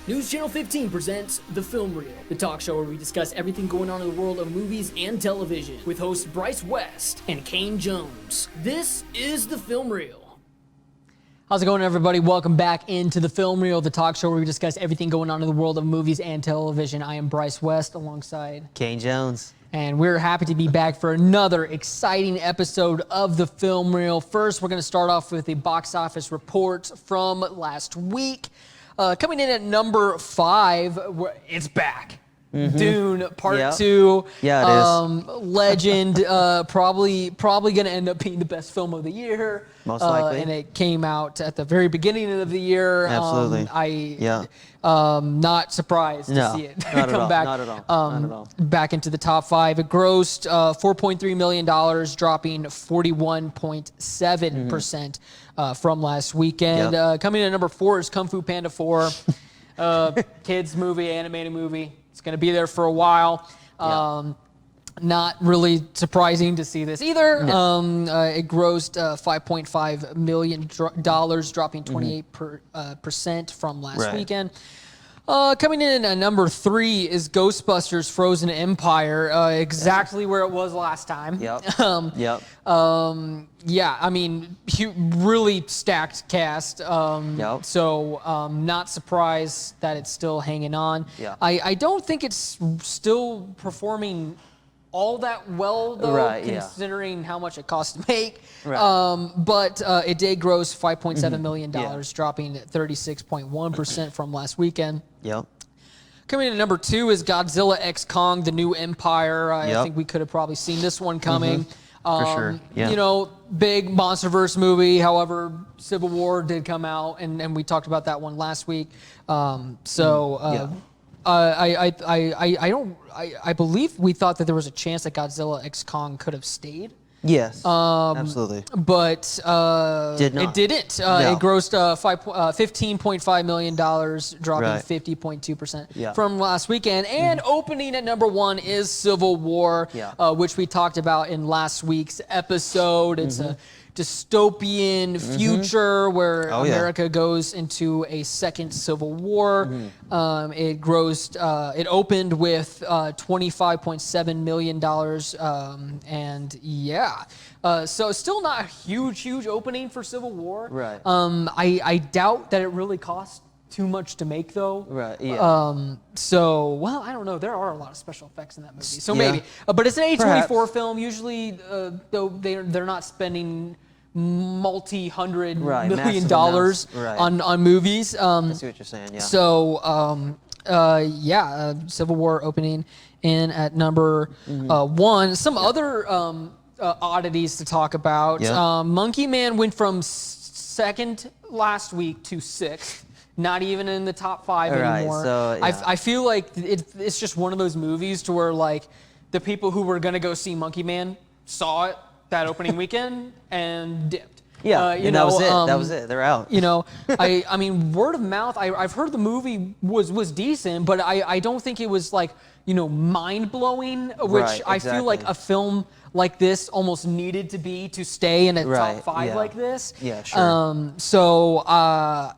News Channel 15 presents The Film Reel, the talk show where we discuss everything going on in the world of movies and television, with hosts Bryce West and Kane Jones. This is The Film Reel. How's it going, everybody? Welcome back into The Film Reel, the talk show where we discuss everything going on in the world of movies and television. I am Bryce West alongside Kane Jones. And we're happy to be back for another exciting episode of The Film Reel. First, we're going to start off with the box office report from last week. Coming in at number 5, it's back. Mm-hmm. Dune Part 2. Yeah, it is. Legend, probably going to end up being the best film of the year. Most likely. And it came out at the very beginning of the year. Absolutely. Not surprised to see it come back. Not at all. Back into the top 5. It grossed $4.3 million, dropping 41.7% from last weekend. Yep. Coming in at number 4 is Kung Fu Panda 4. Kids movie, animated movie. It's going to be there for a while. Not really surprising to see this either. No. It grossed $5.5 million, dropping 28% from last weekend. Coming in at number 3 is Ghostbusters Frozen Empire, exactly where it was last time. Yeah, I mean, really stacked cast. So not surprised that it's still hanging on. I don't think it's still performing all that well, though, considering how much it costs to make. But it did gross $5.7 million, dropping 36.1% from last weekend. Coming in at number 2 is Godzilla X Kong: The New Empire. I think we could have probably seen this one coming. For sure. You know, big MonsterVerse movie. However, Civil War did come out, and we talked about that one last week. I believe we thought that there was a chance that Godzilla X Kong could have stayed. Yes, absolutely. But Did not. it didn't. No. It grossed $15.5 million, dropping 50.2% from last weekend. And opening at number 1 is Civil War, which we talked about in last week's episode. It's a dystopian future where America goes into a second civil war. It grossed. It opened with $25.7 million, so still not a huge opening for Civil War. I doubt that it really cost too much to make, though. I don't know. There are a lot of special effects in that movie, so maybe. But it's an A24 film. Usually, though, they're not spending multi-hundred million dollars on movies. I see what you're saying. Civil War opening in at number 1. Some other oddities to talk about. Monkey Man went from second last week to 6th. Not even in the top 5 anymore. So, I feel like it's just one of those movies to where, like, the people who were going to go see Monkey Man saw it that opening weekend and dipped. That was it. That was it. They're out. I mean, word of mouth. I've heard the movie was decent, but I don't think it was, like, mind blowing. Which I feel like a film like this almost needed to be to stay in a top 5 like this.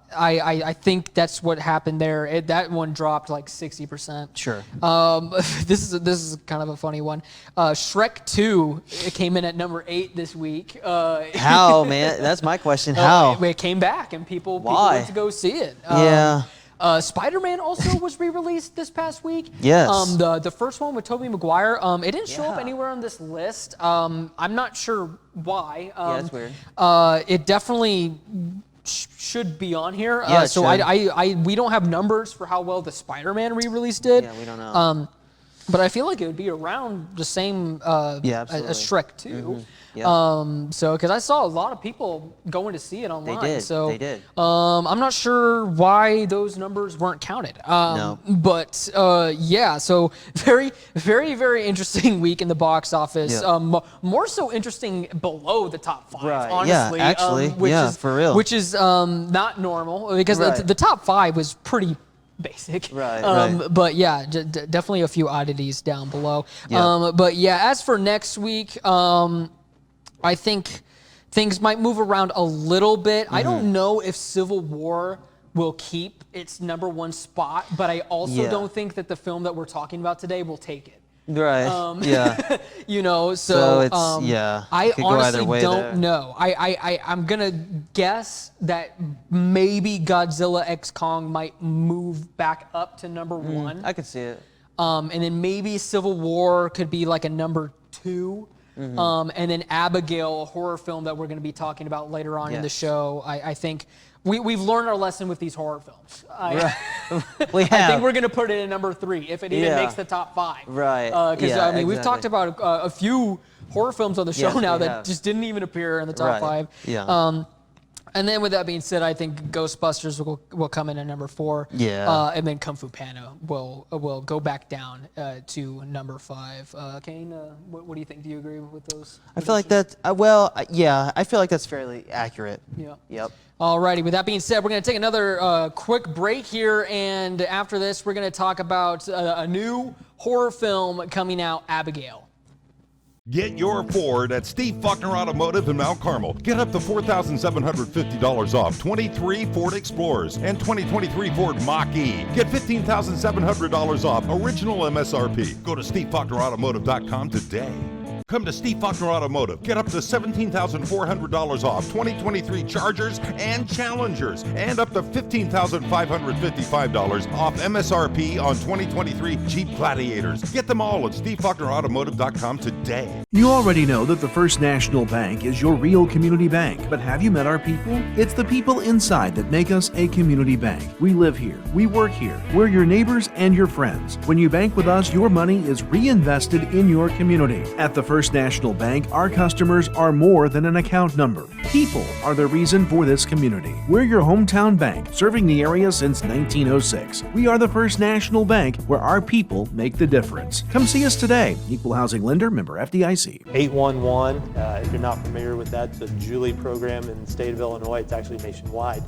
I think that's what happened there. That one dropped like 60%. This is kind of a funny one. Shrek 2 came in at number 8 this week. How, man? That's my question. How? It came back and people went to go see it. Spider-Man also was re-released this past week. The first one with Tobey Maguire. It didn't show up anywhere on this list. I'm not sure why. That's weird. It definitely should be on here. We don't have numbers for how well the Spider-Man re-release did. We don't know. But I feel like it would be around the same as Shrek 2. Because I saw a lot of people going to see it online. They did. I'm not sure why those numbers weren't counted. No. But so very, very, very interesting week in the box office. More so interesting below the top 5, honestly. Yeah, actually. For real. Which is not normal because the top 5 was pretty basic. But yeah, definitely a few oddities down below. But yeah, as for next week, I think things might move around a little bit. I don't know if Civil War will keep its #1 spot, but I also don't think that the film that we're talking about today will take it. Right. Yeah. You know, so it's, I honestly don't know. I'm gonna guess that maybe Godzilla x Kong might move back up to #1. I could see it. And then maybe Civil War could be like a #2. And then Abigail, a horror film that we're going to be talking about later on in the show. I think we've learned our lesson with these horror films. I think we're going to put it in #3 if it even makes the top 5. Right. Because we've talked about a few horror films on the show now that just didn't even appear in the top 5. Yeah. And then with that being said, I think Ghostbusters will come in at #4. Yeah. And then Kung Fu Panda will go back down to #5. Kane, what do you think? Do you agree with those? I feel like that. I feel like that's fairly accurate. Yeah. Yep. Alrighty. With that being said, we're going to take another quick break here, and after this, we're going to talk about a new horror film coming out, Abigail. Get your Ford at Steve Faulkner Automotive in Mount Carmel. Get up to $4,750 off 23 Ford Explorers and 2023 Ford Mach-E. Get $15,700 off original MSRP. Go to SteveFaulknerAutomotive.com today. Come to Steve Faulkner Automotive. Get up to $17,400 off 2023 Chargers and Challengers, and up to $15,555 off MSRP on 2023 Jeep Gladiators. Get them all at SteveFaulknerAutomotive.com today. You already know that the First National Bank is your real community bank, but have you met our people? It's the people inside that make us a community bank. We live here, we work here, we're your neighbors and your friends. When you bank with us, your money is reinvested in your community. At the First National Bank, our customers are more than an account number. People are the reason for this community. We're your hometown bank, serving the area since 1906. We are the First National Bank, where our people make the difference. Come see us today. Equal Housing Lender, member FDIC. 811, if you're not familiar with that, it's a Julie program in the state of Illinois. It's actually nationwide,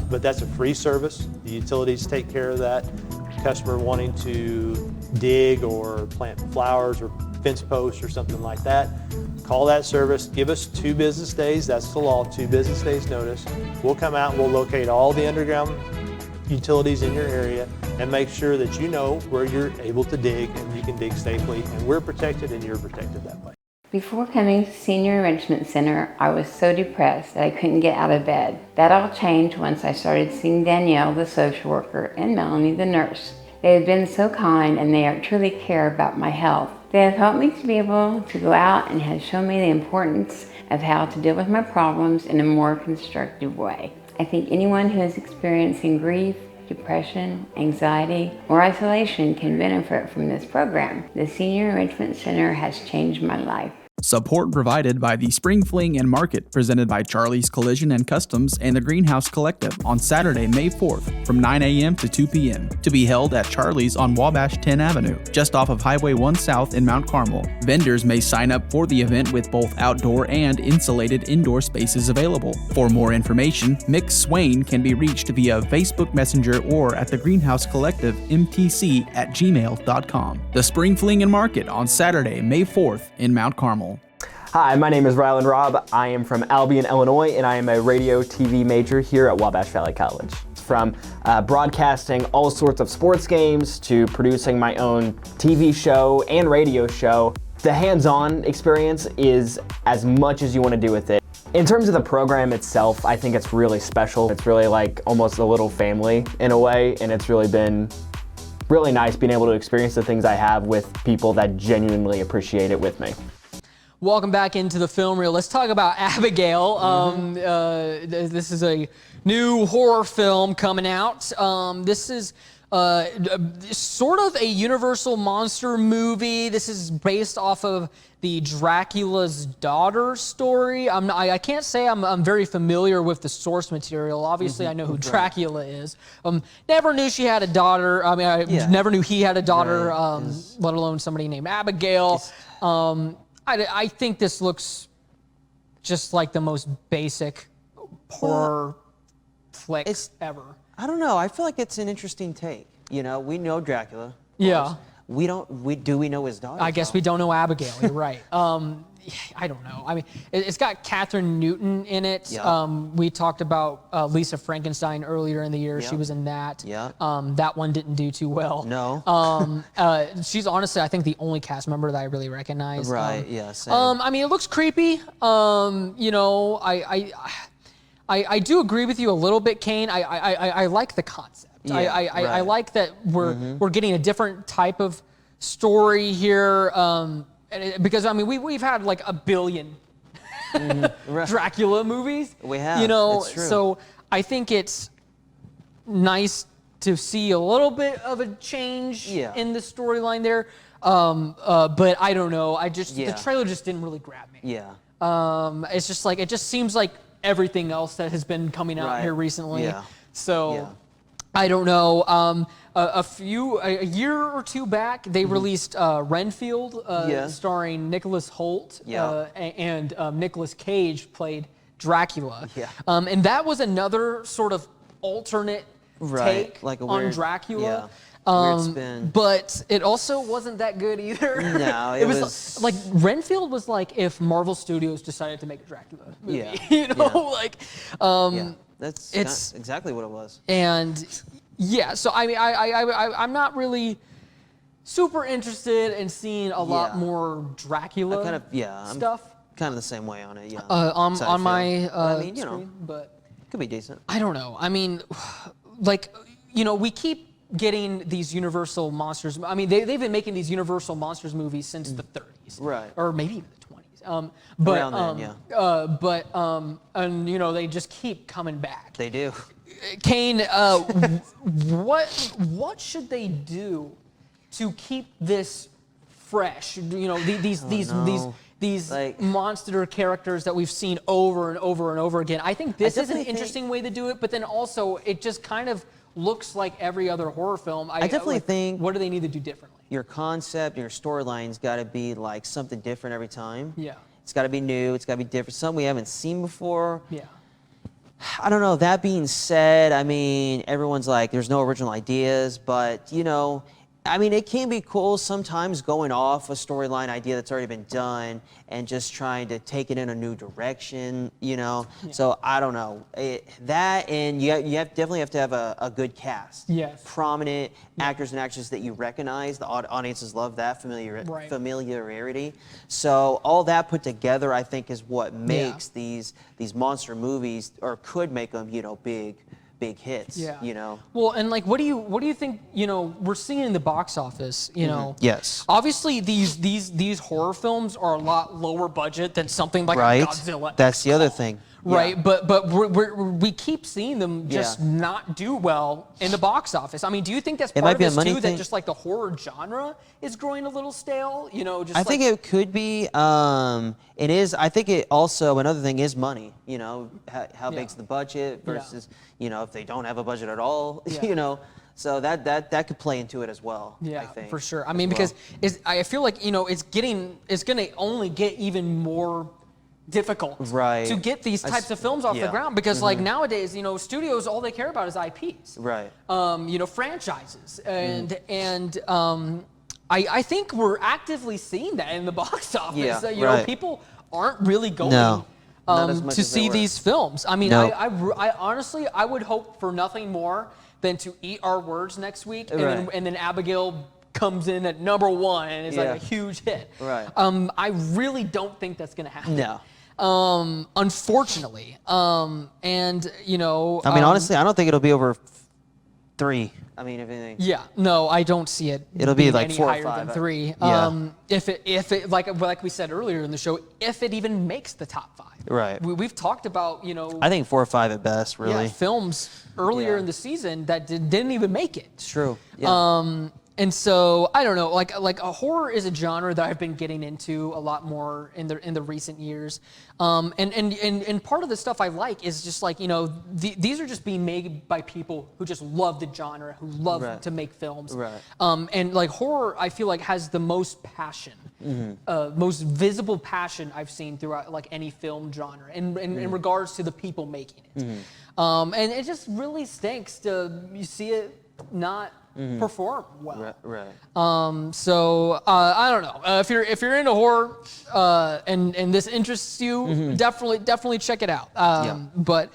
but that's a free service. The utilities take care of that. Customer wanting to dig or plant flowers or fence posts or something like that, call that service, give us 2 business days, that's the law, 2 business days notice. We'll come out, we'll locate all the underground utilities in your area and make sure that you know where you're able to dig and you can dig safely, and we're protected and you're protected that way. Before coming to Senior Enrichment Center, I was so depressed that I couldn't get out of bed. That all changed once I started seeing Danielle, the social worker, and Melanie, the nurse. They have been so kind, and they truly care about my health. They have helped me to be able to go out and have shown me the importance of how to deal with my problems in a more constructive way. I think anyone who is experiencing grief, depression, anxiety, or isolation can benefit from this program. The Senior Enrichment Center has changed my life. Support provided by the Spring Fling and Market, presented by Charlie's Collision and Customs and the Greenhouse Collective on Saturday, May 4th from 9 a.m. to 2 p.m. to be held at Charlie's on Wabash 10 Avenue, just off of Highway 1 South in Mount Carmel. Vendors may sign up for the event with both outdoor and insulated indoor spaces available. For more information, Mick Swain can be reached via Facebook Messenger or at the Greenhouse Collective mtc@gmail.com. The Spring Fling and Market on Saturday, May 4th in Mount Carmel. Hi, my name is Rylan Robb. I am from Albion, Illinois, and I am a radio TV major here at Wabash Valley College. From broadcasting all sorts of sports games to producing my own TV show and radio show, the hands-on experience is as much as you want to do with it. In terms of the program itself, I think it's really special. It's really like almost a little family in a way, and it's really been really nice being able to experience the things I have with people that genuinely appreciate it with me. Welcome back into the film reel. Let's talk about Abigail. This is a new horror film coming out. This is sort of a Universal monster movie. This is based off of the Dracula's Daughter story. I can't say I'm very familiar with the source material. Obviously, I know who Dracula is. Never knew she had a daughter. I mean, I never knew he had a daughter, let alone somebody named Abigail. I think this looks just like the most basic horror flick ever. I don't know. I feel like it's an interesting take. You know, we know Dracula. Yeah. Do we know his daughter? I guess we don't know Abigail. You're right. I don't know. I mean, it's got Catherine Newton in it. Yeah. We talked about Lisa Frankenstein earlier in the year. Yeah. She was in that. Yeah. That one didn't do too well. No. She's honestly, I think, the only cast member that I really recognize. Right. Yeah. Same. I mean, it looks creepy. You know, I do agree with you a little bit, Kane. I like the concept. Yeah, I like that we're getting a different type of story here. Because I mean, we've had like a billion Dracula movies. We have. You know, it's true. so I think it's nice to see a little bit of a change in the storyline there. But I don't know. The trailer just didn't really grab me. Yeah. It's just like, it just seems like everything else that has been coming out here recently. Yeah. So I don't know. A year or two back, they released Renfield, starring Nicholas Hoult, and Nicolas Cage played Dracula. Yeah. And that was another sort of alternate take like a on weird, Dracula. Weird spin. But it also wasn't that good either. No, it was like Renfield was like if Marvel Studios decided to make a Dracula movie. Yeah. You know, That's it's exactly what it was. And yeah, so I mean, I'm not really super interested in seeing a lot more Dracula stuff. I'm kind of the same way on it. Yeah. On my I mean, you screen, know, but could be decent. I don't know. I mean, like, you know, we keep getting these Universal Monsters. I mean, they've been making these Universal Monsters movies since the 30s, right? Or maybe even the 20s. Around then, and you know, they just keep coming back. They do. Kane, what should they do to keep this fresh? You know, these like, monster characters that we've seen over and over and over again. I think this is an interesting way to do it, but then also it just kind of looks like every other horror film. I definitely think. What do they need to do differently? Your concept, your storyline's got to be like something different every time. Yeah. It's got to be new. It's got to be different. Something we haven't seen before. Yeah. I don't know. That being said, I mean, everyone's like, there's no original ideas, but, you know, I mean, it can be cool sometimes going off a storyline idea that's already been done and just trying to take it in a new direction, you know? Yeah. So, I don't know. That and you definitely have to have a good cast. Yes. Prominent actors and actresses that you recognize. The audiences love that familiarity. So, all that put together, I think, is what makes these monster movies, or could make them, you know, big hits, you know. Well, and like, what do you think, you know, we're seeing in the box office, you know? Yes. Obviously, these horror films are a lot lower budget than something like a Godzilla. That's the other thing. Right, but we keep seeing them just not do well in the box office. I mean, do you think that's part of this too? That just like the horror genre is growing a little stale? You know, just I think it could be. It is. I think it also, another thing is money. You know, how big's the budget versus you know, if they don't have a budget at all. You know. So that could play into it as well. Yeah, I think, for sure. I mean, because I feel like, you know, it's going to only get even more difficult to get these types of films off the ground, because like nowadays, you know, studios, all they care about is IPs, right? You know, franchises, and I think we're actively seeing that in the box office. You know, people aren't really going to see these films. I mean, I honestly, I would hope for nothing more than to eat our words next week, and then Abigail comes in at #1 and is like a huge hit. Right. I really don't think that's going to happen. No. Unfortunately. And, you know... I mean, honestly, I don't think it'll be over 3. I mean, if anything. Yeah. No, I don't see it. It'll be like any 4 or higher 5. than 3. Yeah. If it like we said earlier in the show, if it even makes the top 5. Right. We've talked about, you know... I think 4 or 5 at best, really. Yeah, films earlier in the season that didn't even make it. It's true. Yeah. And so I don't know, like a horror is a genre that I've been getting into a lot more in the recent years, and part of the stuff I like is just like, you know, these are just being made by people who just love the genre, who love to make films, and like horror I feel like has the most passion, most visible passion I've seen throughout like any film genre, in regards to the people making it, and it just really stinks to see it not perform well. Right. So I don't know. If you're into horror and this interests you, definitely check it out. But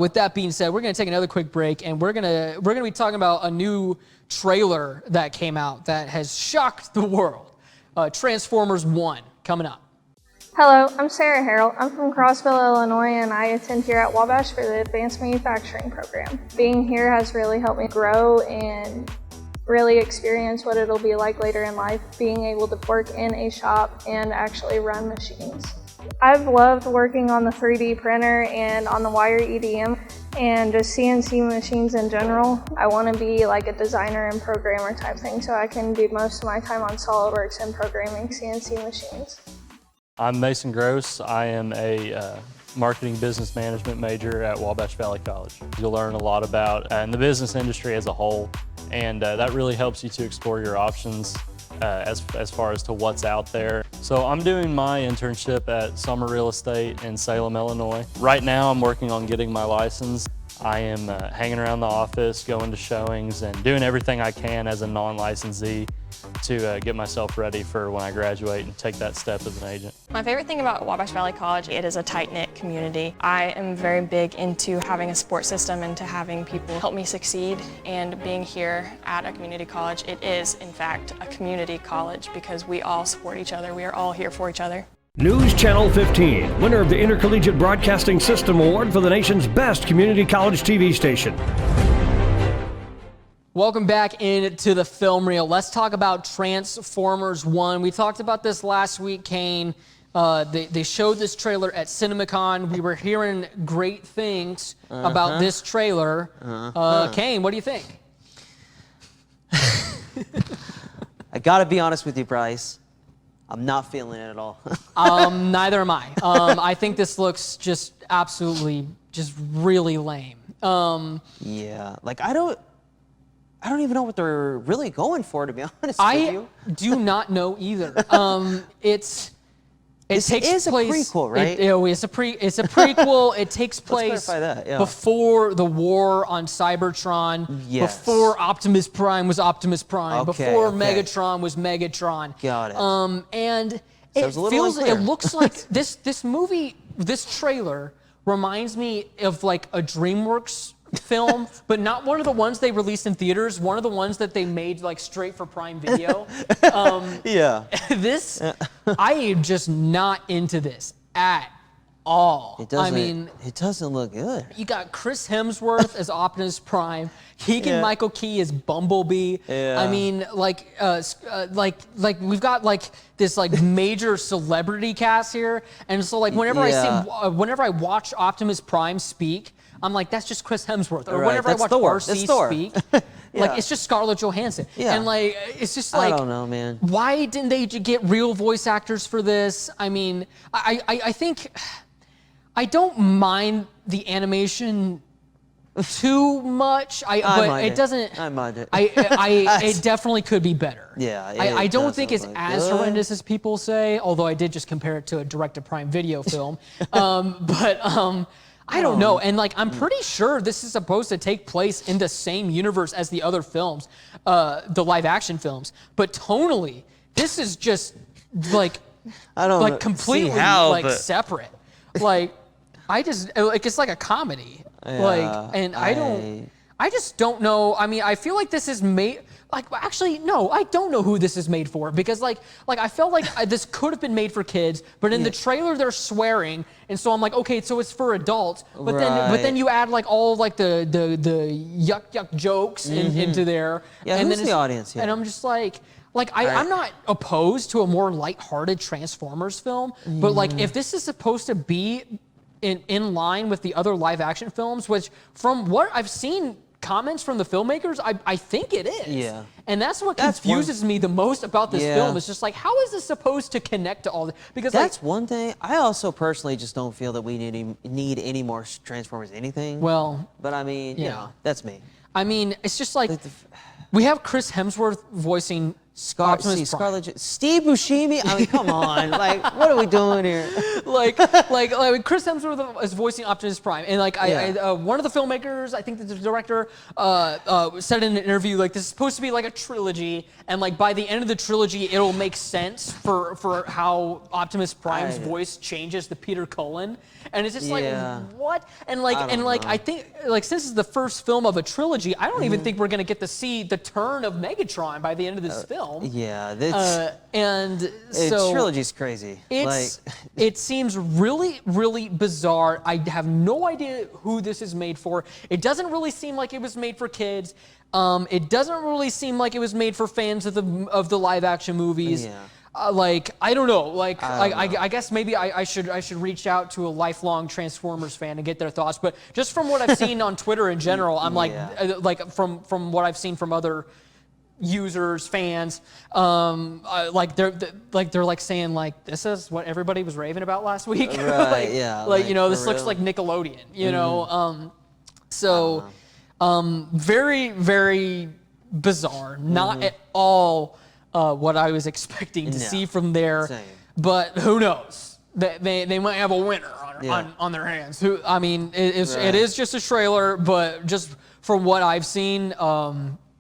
with that being said, we're gonna take another quick break, and we're gonna be talking about a new trailer that came out that has shocked the world. Transformers 1 coming up. Hello, I'm Sarah Harrell. I'm from Crossville, Illinois, and I attend here at Wabash for the Advanced Manufacturing Program. Being here has really helped me grow and really experience what it'll be like later in life, being able to work in a shop and actually run machines. I've loved working on the 3D printer and on the wire EDM and just CNC machines in general. I want to be like a designer and programmer type thing, so I can do most of my time on SolidWorks and programming CNC machines. I'm Mason Gross. I am a marketing business management major at Wabash Valley College. You'll learn a lot about in the business industry as a whole, and that really helps you to explore your options as far as to what's out there. So I'm doing my internship at Summer Real Estate in Salem, Illinois. Right now I'm working on getting my license. I am hanging around the office, going to showings, and doing everything I can as a non-licensee to get myself ready for when I graduate and take that step as an agent. My favorite thing about Wabash Valley College, it is a tight-knit community. I am very big into having a support system and to having people help me succeed, and being here at a community college, it is in fact a community college because we all support each other. We are all here for each other. News Channel 15, winner of the Intercollegiate Broadcasting System Award for the nation's best community college TV station. Welcome back into the film reel. Let's talk about Transformers 1. We talked about this last week, Kane. They showed this trailer at CinemaCon. We were hearing great things about this trailer. Kane, what do you think? I gotta be honest with you, Bryce. I'm not feeling it at all. Neither am I. I think this looks just absolutely, just really lame. Yeah, like I don't even know what they're really going for, to be honest with you. I do not know either. It This takes is place, a prequel, right? It's a prequel. It takes place clarify that, yeah. before the war on Cybertron, Yes. before Optimus Prime was Optimus Prime, Okay, before okay. Megatron was Megatron. Got it. And So it it's a little feels, unclear. it looks like this movie, this trailer reminds me of like a DreamWorks film, but not one of the ones they released in theaters, one of the ones that they made like straight for Prime Video. Yeah. This, I am just not into this at all. It doesn't look good. You got Chris Hemsworth as Optimus Prime, Keegan-Michael Key as Bumblebee. Yeah. I mean, like we've got like this like major celebrity cast here, and so like whenever I watch Optimus Prime speak, I'm like, that's just Chris Hemsworth. Or Right, whenever that's I watch Thor. RC That's Thor. speak, Yeah. like it's just Scarlett Johansson. Yeah. And like it's just like, I don't know, man. why didn't they get real voice actors for this? I mean, I think I don't mind the animation too much. But it doesn't. I mind it. It definitely could be better. Yeah, I don't think it's look as good. horrendous as people say. Although I did just compare it to a direct-to-Prime video film. I don't know. And like, I'm pretty sure this is supposed to take place in the same universe as the other films, the live-action films. But tonally, this is just like, completely separate. Like, it's like a comedy. Yeah, I just don't know. I mean, I feel like this is made. Like, actually, no, I don't know who this is made for, because like I felt like this could have been made for kids, but in the trailer they're swearing, and so I'm like, okay, so it's for adults. But then you add like all like the yuck jokes into there. Yeah, and who's then the audience here? And I'm just like I'm not opposed to a more lighthearted Transformers film, but like if this is supposed to be in line with the other live action films, which from what I've seen comments from the filmmakers, I think it is. Yeah. And that's what confuses me the most about this film. It's just like, how is this supposed to connect to all this? Because that's one thing. I also personally just don't feel that we need any more Transformers anything. Well, but I mean, you know, that's me. I mean, it's just like we have Chris Hemsworth voicing Scarlett, Steve Buscemi. I mean, come on, like, what are we doing here? like Chris Hemsworth is voicing Optimus Prime, and like one of the filmmakers, I think the director, said in an interview like this is supposed to be like a trilogy, and like by the end of the trilogy, it'll make sense for how Optimus Prime's voice changes to Peter Cullen, and it's just like what? And like I think like since it's the first film of a trilogy, I don't even think we're gonna get to see the turn of Megatron by the end of this film. Yeah, so trilogy's crazy. It seems really, really bizarre. I have no idea who this is made for. It doesn't really seem like it was made for kids. It doesn't really seem like it was made for fans of the live action movies. Yeah. Like I don't know. Like I guess maybe I should reach out to a lifelong Transformers fan and get their thoughts. But just from what I've seen on Twitter in general, I'm like from what I've seen from other users, fans, like they're saying like this is what everybody was raving about last week. Right, you know, this looks like Nickelodeon, you know. Very, very bizarre. Not at all what I was expecting to see from there. Same. But who knows? They might have a winner on their hands. I mean, it is just a trailer, but just from what I've seen,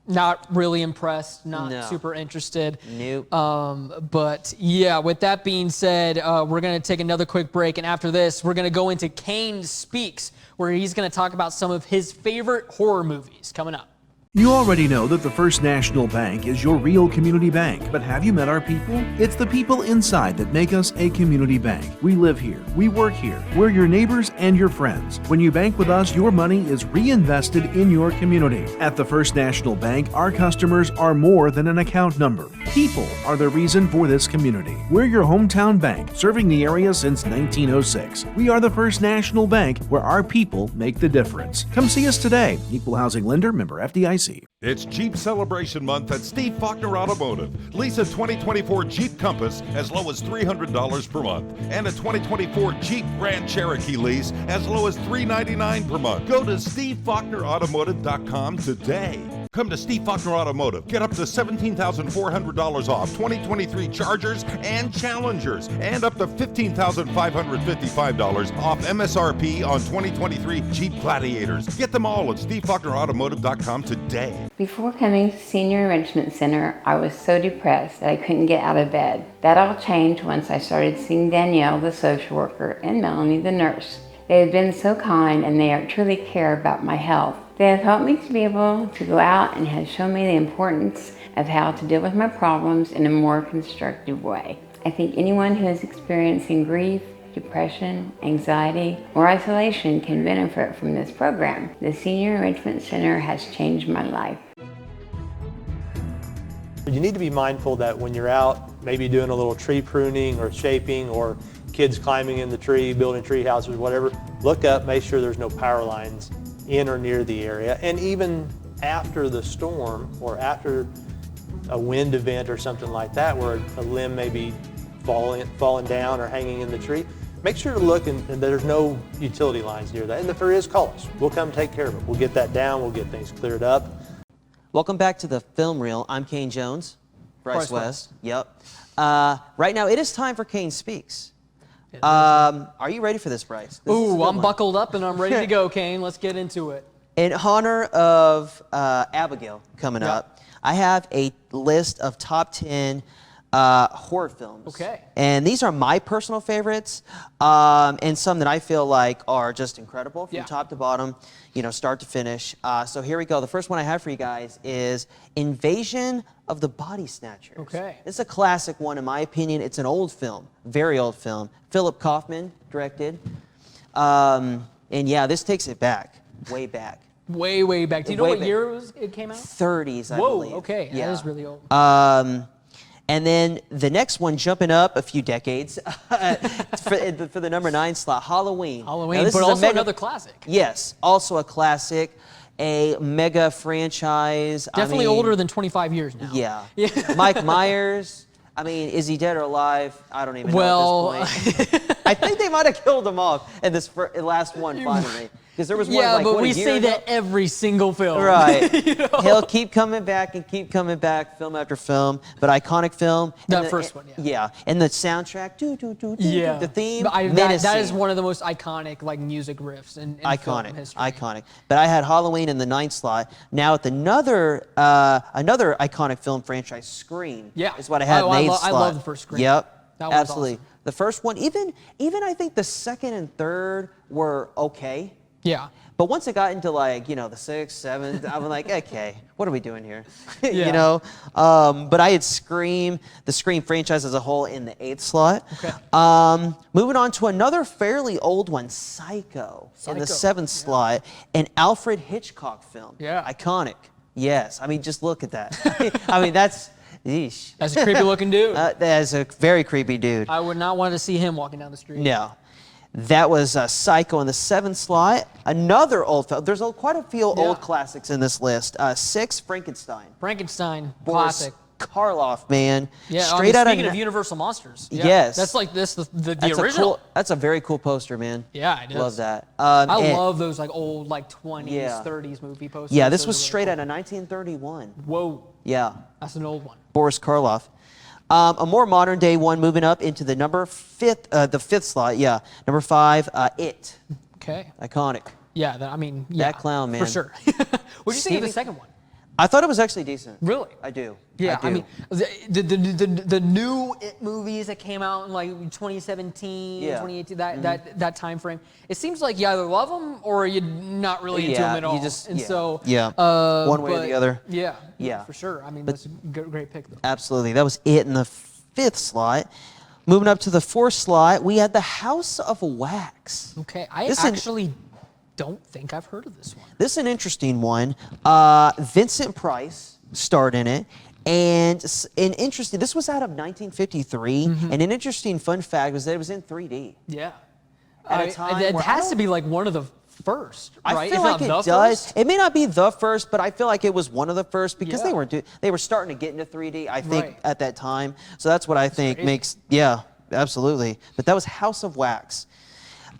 not really impressed, not super interested. Nope. But yeah, with that being said, we're going to take another quick break. And after this, we're going to go into Kane Speaks, where he's going to talk about some of his favorite horror movies coming up. You already know that the First National Bank is your real community bank, but have you met our people? It's the people inside that make us a community bank. We live here, we work here, we're your neighbors and your friends. When you bank with us, your money is reinvested in your community. At the First National Bank, our customers are more than an account number. People are the reason for this community. We're your hometown bank, serving the area since 1906. We are the First National Bank, where our people make the difference. Come see us today. Equal housing lender, member FDIC. It's Jeep Celebration Month at Steve Faulkner Automotive. Lease a 2024 Jeep Compass as low as $300 per month and a 2024 Jeep Grand Cherokee lease as low as $399 per month. Go to SteveFaulknerAutomotive.com today. Come to Steve Faulkner Automotive. Get up to $17,400 off 2023 Chargers and Challengers and up to $15,555 off MSRP on 2023 Jeep Gladiators. Get them all at SteveFaulknerAutomotive.com today. Before coming to Senior Enrichment Center, I was so depressed that I couldn't get out of bed. That all changed once I started seeing Danielle, the social worker, and Melanie, the nurse. They have been so kind and they truly care about my health. They have helped me to be able to go out and have shown me the importance of how to deal with my problems in a more constructive way. I think anyone who is experiencing grief, depression, anxiety, or isolation can benefit from this program. The Senior Enrichment Center has changed my life. You need to be mindful that when you're out, maybe doing a little tree pruning or shaping or kids climbing in the tree, building tree houses, whatever, look up, make sure there's no power lines in or near the area. And even after the storm or after a wind event or something like that where a limb may be falling down or hanging in the tree, make sure to look and there's no utility lines near that. And if there is, call us. We'll come take care of it. We'll get that down. We'll get things cleared up. Welcome back to the Film Reel. I'm Kane Jones. Bryce West. Yep. Right now, it is time for Kane Speaks. Are you ready for this, Bryce? I'm buckled up and I'm ready to go, Kane. Let's get into it. In honor of Abigail coming up, I have a list of top 10 horror films. Okay. And these are my personal favorites, and some that I feel like are just incredible from top to bottom, you know, start to finish. So here we go. The first one I have for you guys is Invasion of the Body Snatchers. Okay. It's a classic one, in my opinion. It's an old film, very old film. Philip Kaufman directed. And yeah, this takes it back, way back. Way, way back. Do you know what year it came out? 30s, I believe. Whoa, okay. Yeah. That is really old. And then the next one, jumping up a few decades, for the number 9 slot, Halloween. Halloween, but also another classic. Yes, also a classic, a mega franchise. Definitely older than 25 years now. Yeah. Mike Myers. I mean, is he dead or alive? I don't even know at this point. I think they might have killed him off in this last one, finally. Because there was one yeah, like, but what, we a year say ago? that every single film. Right. You know? He'll keep coming back and keep coming back, film after film, but iconic film. That first one, yeah. Yeah, and the soundtrack, Yeah. the theme, that is one of the most iconic like music riffs in film history. Iconic. But I had Halloween in the 9th slot. Now at another iconic film franchise, Scream, is what I had in the 8th slot. I love the first Scream. Yep, That was absolutely. awesome. The first one, even I think the second and third were okay. Yeah. But once it got into like, the 6th, 7th, I was like, okay, what are we doing here? Yeah. But I had the Scream franchise as a whole in the 8th slot. Okay. Moving on to another fairly old one, Psycho. In the 7th slot, an Alfred Hitchcock film. Yeah. Iconic. Yes. I mean, just look at that. I mean, that's, yeesh. That's a creepy looking dude. That is a very creepy dude. I would not want to see him walking down the street. No. That was Psycho in the 7th slot. Another old film. There's quite a few old classics in this list. 6, Frankenstein. Frankenstein, Boris classic. Karloff, man. Yeah, Straight out speaking of Universal Monsters. Yeah, Yes. That's like the original. That's a very cool poster, man. Yeah, it is. Love that. I love those like old like 20s, Yeah. 30s movie posters. Yeah, this Those was are really straight cool. out of 1931. Whoa. Yeah. That's an old one. Boris Karloff. A more modern day one moving up into the the 5th slot. Yeah. Number 5, It. Okay. Iconic. Yeah, That clown, man. For sure. What did you think of the second one? I thought it was actually decent. Really? I do. Yeah, I do. mean, the new It movies that came out in like 2017, Yeah. 2018, that time frame. It seems like you either love them or you're not really into them at all. One way or the other. Yeah, for sure. I mean, that's a great pick though. Absolutely. That was It in the 5th slot. Moving up to the 4th slot, we had The House of Wax. Okay, I don't think I've heard of this one. This is an interesting one. Vincent Price starred in it. And this was out of 1953. And an interesting fun fact was that it was in 3D. Yeah. At a time it where has to be like one of the first, right? I feel If like not it the does. first. It may not be the first, but I feel like it was one of the first because Yeah. they were starting to get into 3D, I think, Right. at that time. So that's what I think makes, absolutely. But that was House of Wax.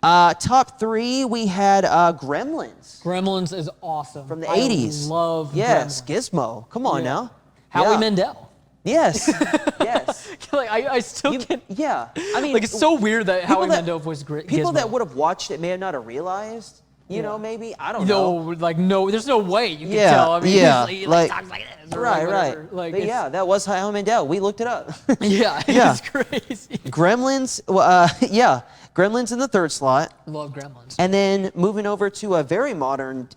Top 3, we had Gremlins. Gremlins is awesome. From the 80s. I love Yes, Gremlins. Gizmo. Come on Yeah. now. Howie Yeah. Mandel. Yes. Yes. Like I still can't. Yeah. I mean, Like it's so weird that people Howie that- Mandel was great. people that would have watched it may have not have realized, maybe. I don't know. There's no way you can Yeah, tell. I mean, yeah, he like- talks like this. Or Right, whatever. right. Like, But it's- yeah, that was Howie Mandel. We looked it up. Yeah, Yeah. it's crazy. Gremlins, Gremlins in the 3rd slot. I love Gremlins. And then moving over to a very modern,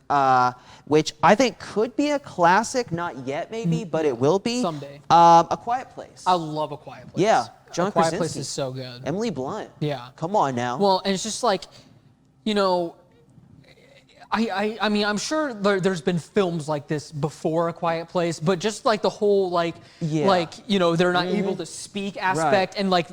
which I think could be a classic, not yet maybe, but it will be. Someday. A Quiet Place. I love A Quiet Place. Yeah, John A Quiet Place Krasinski. is so good. Emily Blunt. Yeah. Come on now. Well, and it's just like, I mean, I'm sure there's been films like this before A Quiet Place, but just like the whole they're not able to speak aspect, and like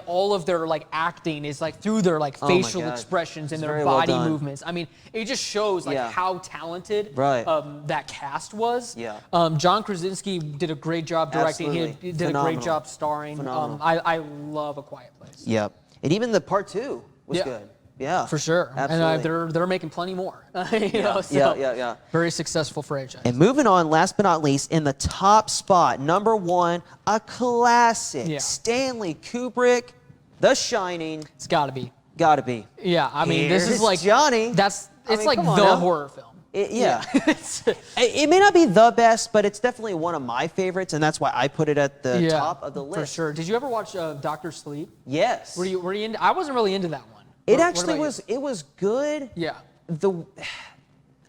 all of their like acting is like through their like Oh my facial God. expressions and It's their very well body done. movements. I mean, it just shows like how talented that cast was. Yeah. John Krasinski did a great job directing. Absolutely. He did a Phenomenal. great job starring. Phenomenal. I love A Quiet Place. Yep. And even the part 2 was Yeah. good. Yeah. For sure. Absolutely. And they're making plenty more. Yeah. Very successful franchise. And moving on, last but not least, in the top spot, number 1, a classic. Yeah. Stanley Kubrick, The Shining. It's got to be. Gotta be. Yeah, I mean, this is Here's like Johnny. It's mean, like come on the now. horror film. Yeah. It may not be the best, but it's definitely one of my favorites, and that's why I put it at the top of the list. For sure. Did you ever watch Dr. Sleep? Yes. Were you into? I wasn't really into that one. It What actually about was. It was good. You? Yeah.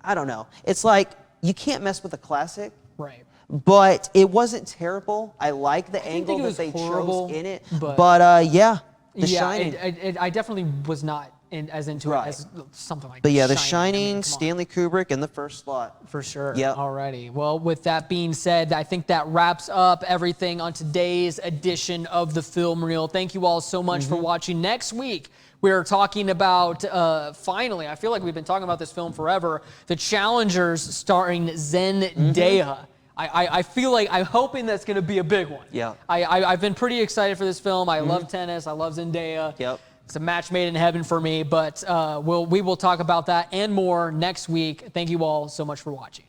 I don't know. It's like you can't mess with a classic. Right. But it wasn't terrible. I like the didn't angle think it that was they horrible, chose in it. but- The Shining. I definitely was not as into Right. it as something like. But yeah, The Shining. Shining, I mean, come on. Stanley Kubrick in the 1st slot. For sure. Yep. Alrighty. Well, with that being said, I think that wraps up everything on today's edition of the Film Reel. Thank you all so much for watching. Next week, we're talking about, finally, I feel like we've been talking about this film forever, The Challengers starring Zendaya. I feel like, I'm hoping that's going to be a big one. Yeah. I've been pretty excited for this film. I love tennis. I love Zendaya. Yep. It's a match made in heaven for me, but we will talk about that and more next week. Thank you all so much for watching.